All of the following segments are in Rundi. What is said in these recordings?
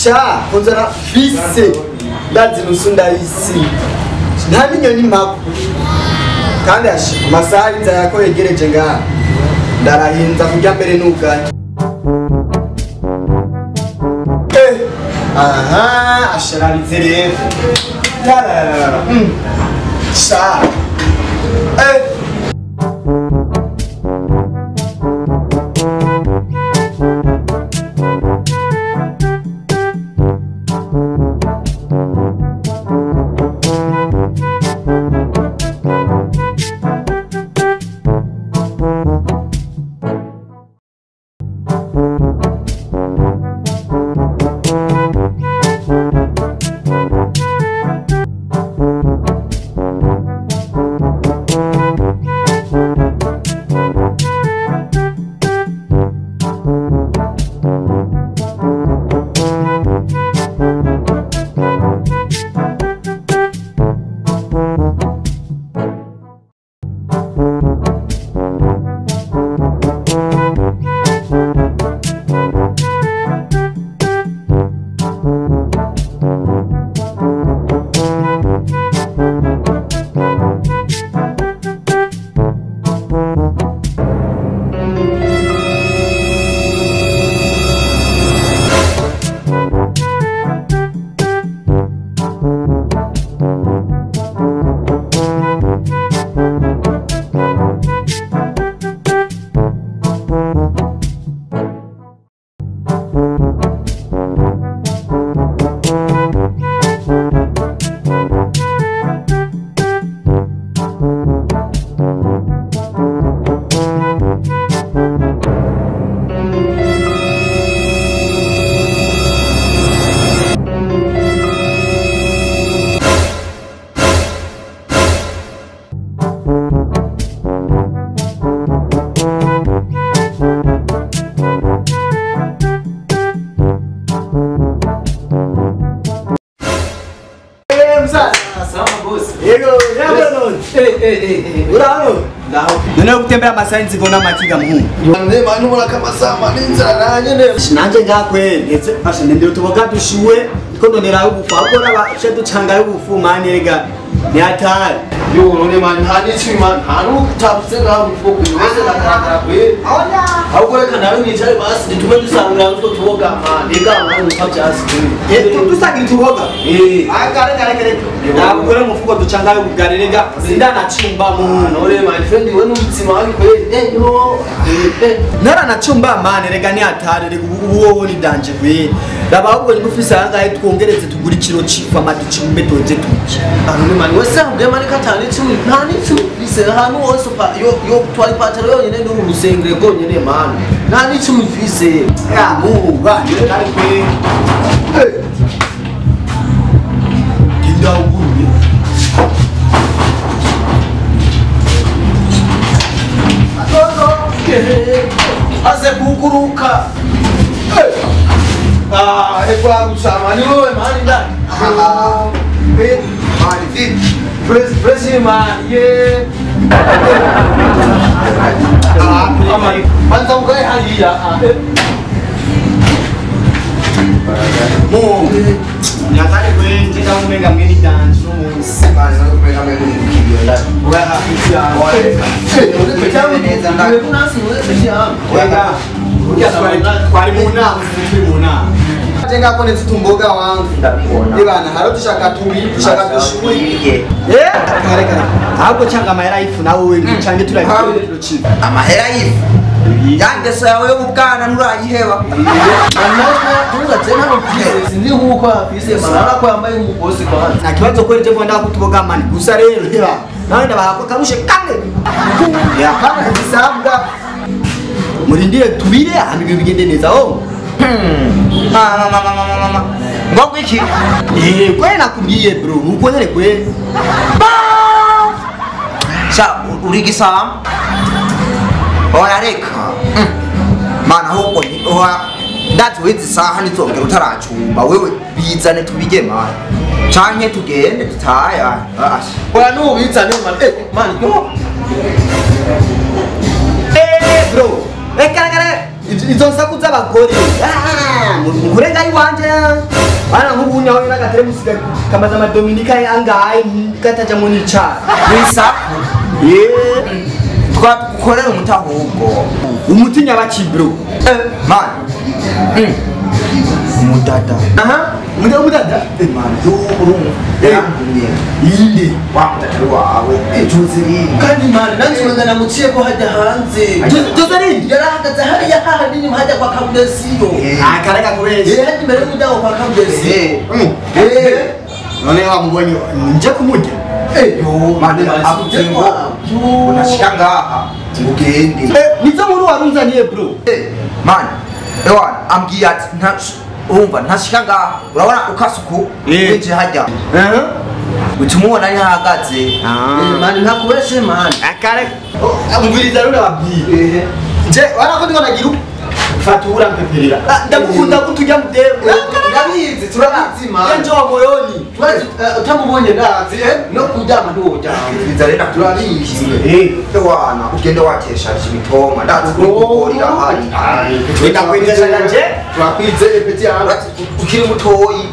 sha konzara vise ndazi nusunda isi nta minyoni mapu kandi amasaha inza yako yegereje ngaha ndarahinza kujya mbere n'ubwanjye aha ashararitse rero sha None kutembea masainzi kona makiga muhungu. Nane manu mula kama sama ninza nanye ne. Sinanje ngakwe ndetse fashe ndende tuboga dushuwe kondo nera ubufa ukora ba shedu changa ubufu mani ega ni atari. Yo none man hani chima hanu tapse ga ubufu kwese nakara kwe. Oya. Awukore kana ni cyari basi ditume dusanga ngo tuboga ma ega manu tabyasi. Tusagira tuboga. Kare. Nakukore mufuko duchanga ubugarerega sindana chimba mu. None my friend we n'umutima wari kwe. Yo. Nara na chumba mani rega ni atari rega uwo ni danje kwe. Daba ahubwo ngufise hangahe twongereze tugura ikiro cifa maducimbe toje tuki. None man wese ubwe mani katani cumi ntani cumi bise hanu wose pa yo twari patero yonyene no musengere gonyene man. Ntani cumi bise. Ya mu ba kari kwe. Kinda uguru. Aze kukuruka. Ekwa usama ni wewe mani ndani. Mani vipi? Presi man ye. Kwanza ukae hali ya. Mo. Nyakare kwe ndika umenga mgeni dance no Bana umenga mgeni kibiola. Wa afisia. Wewe kuna simu wewe kwari muna tenga kone tutumboga wangu ibana haro tushaka dushuwe kare ahubwo cyanga amahera yifu nawe wewe cyangwa turabikora chief amahera yifu yande sawe ubwana nurayiheba anaka tena no pieces ndi huko afise mara ko yambaye umugozi kwa na kibazo kweli je kwenda kutuboga mani gusa rero heba nawe ndabahako karushe kane ya kama hisabwa murindire tubire hamwe bigende neza oh mama ngoko iki kwe nakubwiye bro uko nyere kwe sa urigisam ona reka mana ahubwo oha ndati wizi saha nitongera utaracumba wewe bizane tubigema canke tugende tutaya oya nubizane man yo bro kare izo nsaku z'abagore mukurenga iwanje bana nk'ubu nyaho n'agateremusi kamaze amadominika angahe kataja mu nica wisaku twakorera umutahubwo umutinya bakibro man umudada umudada man y'urumu yarambuye yinde wamutaka wawe Joseline kandi man nanjye namuciye ko hajya hanze Joseline yarahagaze hariya hahandi nyuma hajya kwa Kabudesiyo akareka kubeshya hajya imbere y'umuryango kwa Kabudesiyo none wamubonye nje kumurya man akutengo unashika ngaha ugende nizo muri warunzaniye bro man ewan ambwiye ati urumva ntashika ngaha urabona ukasuku winjiye hajya utumubona ari hahagaze man ntakubeshe man akareka amubwiriza rero ababwiye je warako ndiko nagira fatura mpeperera ndakukunda kutujya mudemwe ndabizi turabizi man nje wa moyoni utamubonye ndazi no kuryama ntiwojya bizarena turabizi ewana ugende watesha ibitoma ndazi kukorira hari ndakwitesha nje twakwize epeti yangu ukiri mutoyi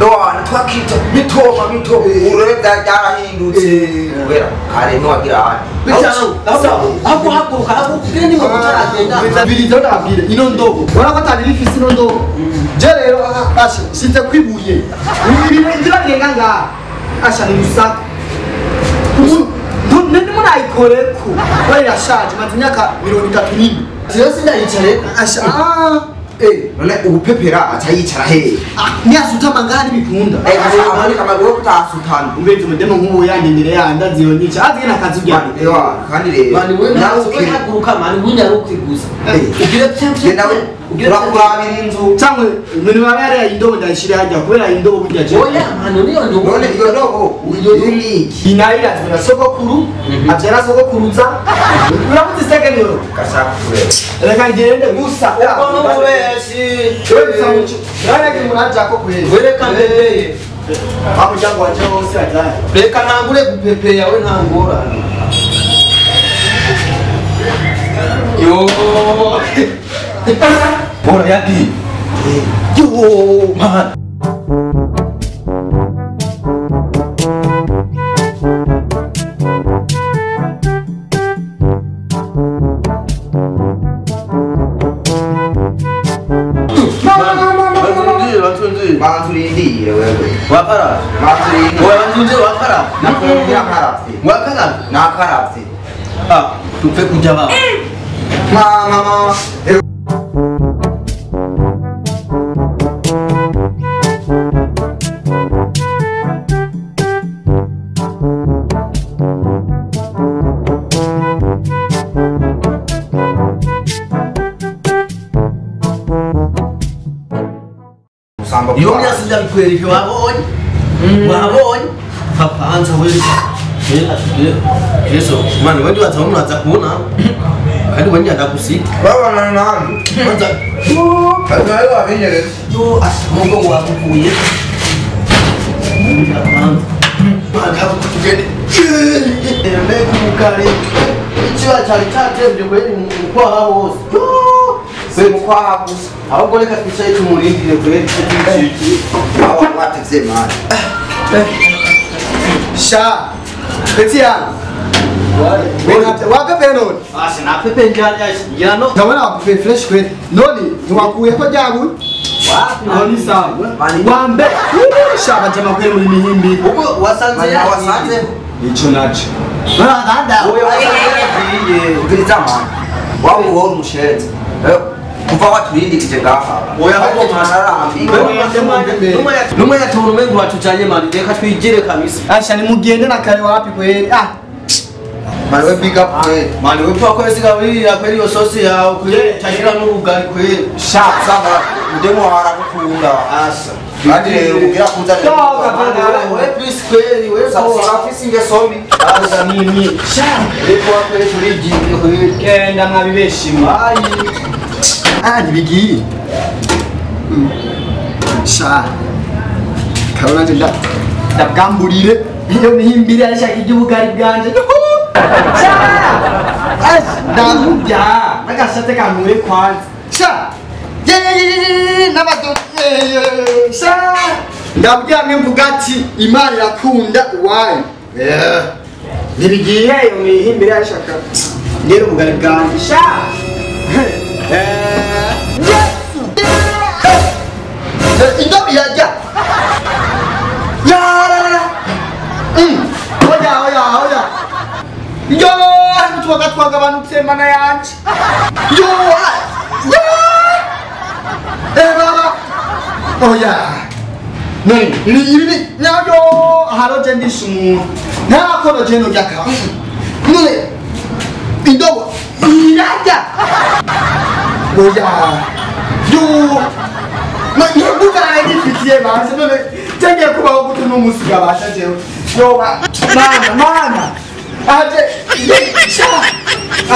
ewana twakita mitoma urebe byarahindutse kubera kare ntiwagira hano hapo hakuruka hapo kugende mu kutaragenda birizo ndabwire ino ndobo urako atabiri ifisi ino ndobo je rero asha sinze kwibuye ngira ngenga nga asha ni musaka none murayikoreko bayirashaje maze imyaka 30 Tiyo sindayicare asha none ubupepera atayicara he ntiyasutama ngani bikunda ariko amaguru kutasutana ubeze umudemo nk'uwo yandimire yanda ziyonyica azigena akazi ugenda ewa kandi rero mani we nawe haguruka mani munyaruke gusa ugire je nawe urakurabira inzu cyangwa umuntu baba yari indobo ndayishira hajya kubera indobo burya je oya mani niyo ndobo none iyo ndobo uyiniki inayira tuna sogokuru abyara sogokuruza urabuze sekenyo kasakure reka ngende gusa uko mubeshi Rana muraja ko kweli wereka mbere amujyango waje wose ajya reka ntangure gupepe yawe ntangora yo bora yadi yo man Manturindire wewe wakara manturindire wewe nzunje wakara nakwambia karafte wakara na karafte tupe kuja baba mama iyo myasija bikwereke wabonye wabonye papa anza wewe Yesu mani wewe waza unaanza kuona kandi wewe ndakusika baba nani anza kaza wabinye yo asimungo wakukuye akabu tugende mukare ikiwa cyari cyatebye kweli mukwa hose se mukwa gusa ahubwo reka twicaye tumurindire kweli aho watevye mani sha beti yangu wapepe none basi na pepe njani yano ndabona wapepe fresh kweli none ntiwakuye ko ryabuye wapi none sawa wambe shaba jama kweli muri mihimbi ubwo wasanze wasanze ico naco baraganda oya wasanze ubiriza mani wawe wowe umushenze kuva waturindikije ngaha oya ahubwo manarambi numwe yatuntu mengo watucanye mani reka twigire kabisa asha ni mugende na kare wapi kweli mani we big up kweli mani we kwa kwezi kabiri kweli iyo sosi yawe kweli tajira n'ubugari kweli sharp sanga ndemo harakukunda asa kandi rero ugira kuza we please kweli we sasa afisi ngesomi asa nini reko kweli tuligiye kweli kenda mwabibeshima ntibigiye sha kabona nje ndabwamburire iyo mihimbire arashaka iby'ubugari bwanje ndamubya n'agashate kanure kwanza sha yeee n'abato sha ndabyamye mvuga ati imana irakunda uwayo ntibigiyeyo mwihimbire yashaka ngera ubugari bwanjye sha indobo irajya yarara oya yo twaga twagabanutse mana yanje yo baba oya ni nyayo haroje ndisha umuntu ntakoro je no ryaka none indobo irajya oya yo ntukaraye gifitiye banze none tegeye kubaho gutu n'umusiga basha jewe yo mana aje sha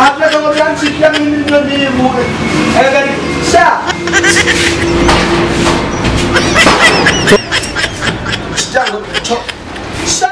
aje kama byanchikia mimi ndio mume egari sha jango sha